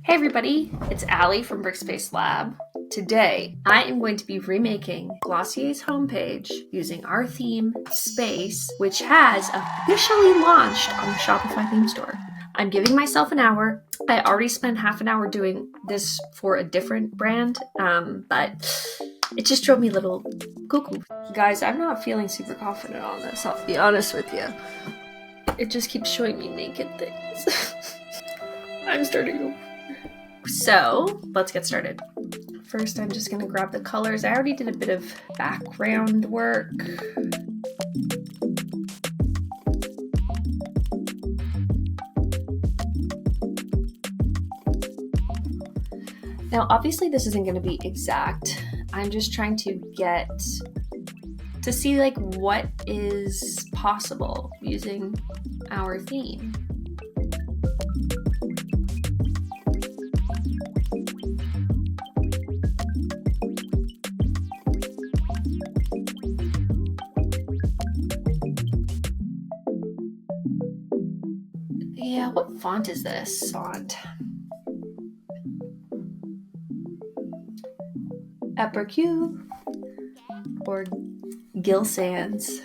Hey everybody, it's Allie from Brickspace Lab. Today, I am going to be remaking Glossier's homepage using our theme, Space, which has officially launched on the Shopify theme store. I'm giving myself an hour. I already spent half an hour doing this for a different brand, but it just drove me a little cuckoo. Guys, I'm not feeling super confident on this, I'll be honest with you. It just keeps showing me naked things. I'm starting to... So, let's get started. First, I'm just going to grab the colors. I already did a bit of background work. Now, obviously, this isn't going to be exact. I'm just trying to get to see like what is possible using our theme. Yeah, what font is this font? Q or Gill Sans.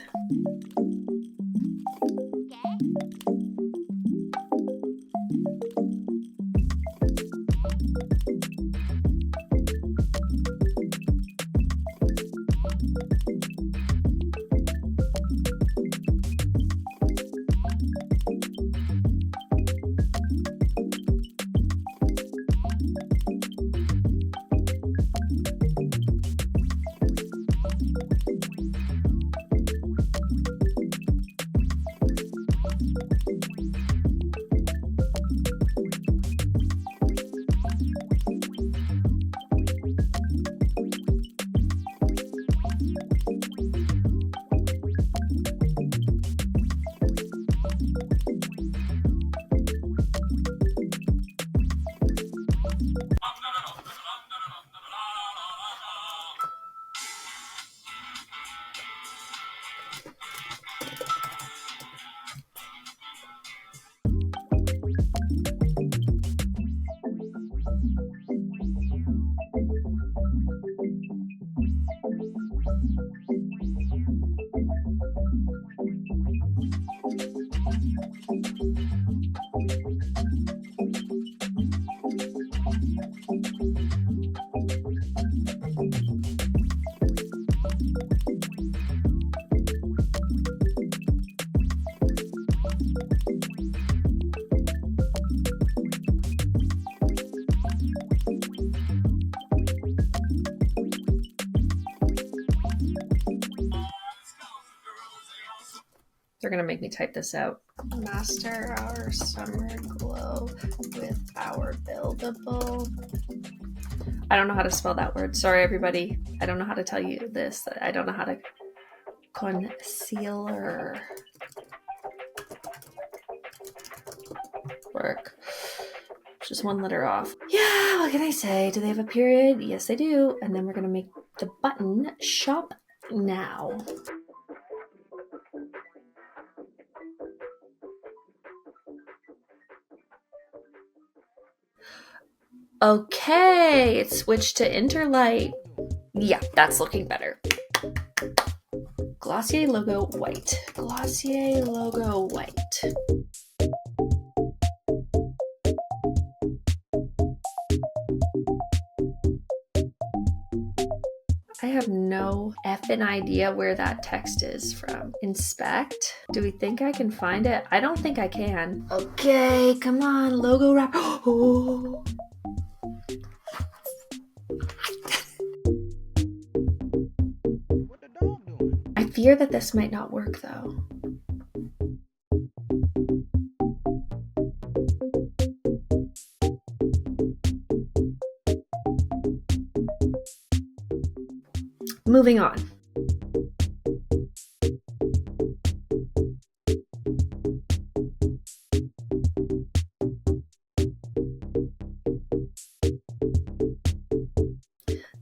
They're gonna make me type this out. Master our summer glow with our buildable. I don't know how to spell that word. Sorry, everybody. I don't know how to tell you this. I don't know how to concealer work. Just one letter off. Yeah, what can I say? Do they have a period? Yes, they do. And then we're gonna make the button shop now. Okay, it switched to Interlight. Yeah, that's looking better. Glossier logo white. Glossier logo white. I have no effing idea where that text is from. Inspect? Do we think I can find it? I don't think I can. Okay, come on, logo wrap. Oh. I fear that this might not work though. Moving on.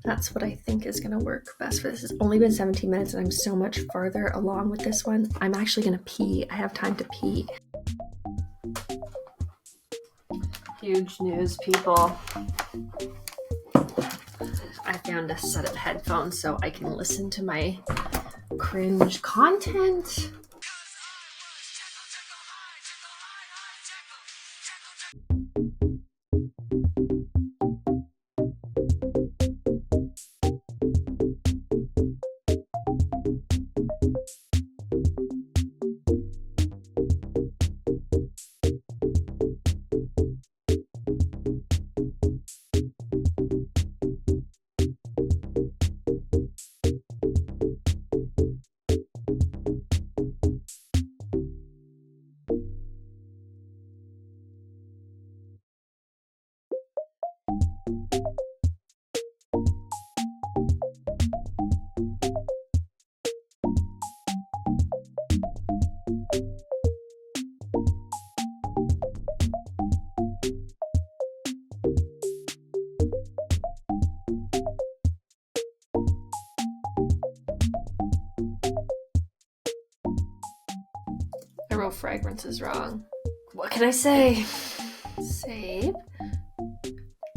That's what I think is going to work best for this. It's only been 17 minutes and I'm so much farther along with this one. I'm actually going to pee. I have time to pee. Huge news, people. I found a set of headphones so I can listen to my cringe content. I wrote fragrances wrong. What can I say? Save.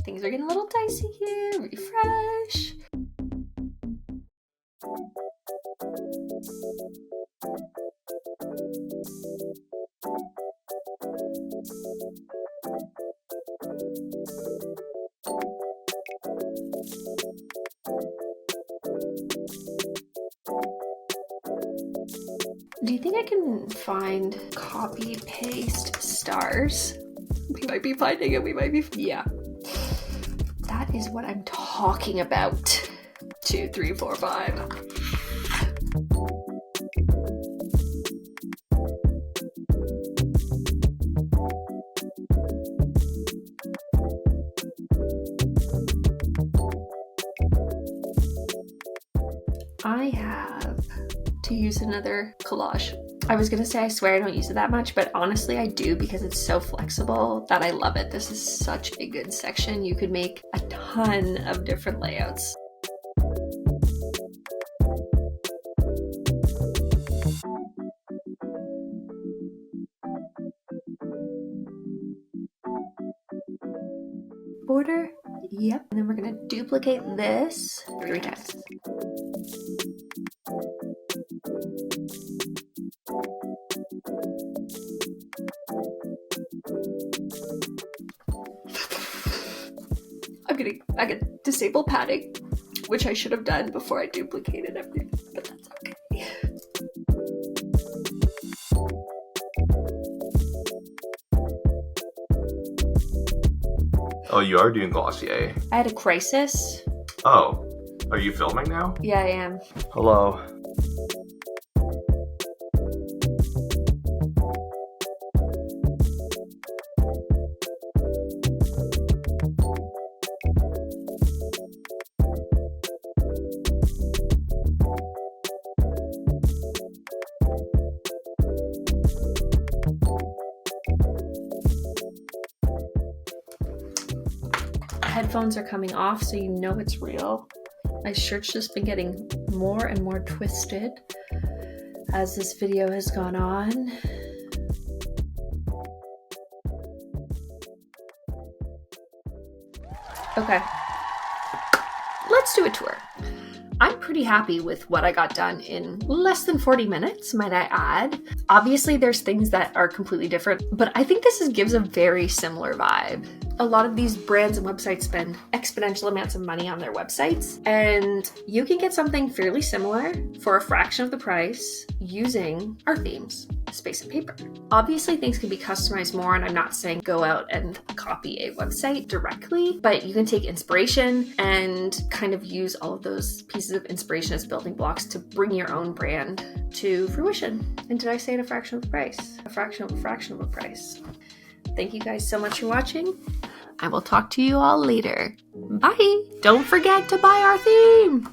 Things are getting a little dicey here. Refresh. Do you think I can find copy paste stars? We might be finding it. Yeah. That is what I'm talking about. 2, 3, 4, 5. I have to use another collage. I was gonna say I swear I don't use it that much, but honestly I do because it's so flexible that I love it. This is such a good section. You could make a ton of different layouts. Border, yep. And then we're gonna duplicate this 3 times. I could disable padding, which I should have done before I duplicated everything, but that's okay. Oh, you are doing Glossier. I had a crisis. Oh, are you filming now? Yeah, I am. Hello. Headphones are coming off, so you know it's real. My shirt's just been getting more and more twisted as this video has gone on. Okay, let's do a tour. I'm pretty happy with what I got done in less than 40 minutes, might I add. Obviously, there's things that are completely different, but I think this gives a very similar vibe. A lot of these brands and websites spend exponential amounts of money on their websites, and you can get something fairly similar for a fraction of the price using our themes, space and paper. Obviously, things can be customized more, and I'm not saying go out and copy a website directly, but you can take inspiration and kind of use all of those pieces of inspiration as building blocks to bring your own brand to fruition. And did I say it a fraction of the price? A fraction of a price. Thank you guys so much for watching. I will talk to you all later. Bye! Don't forget to buy our theme!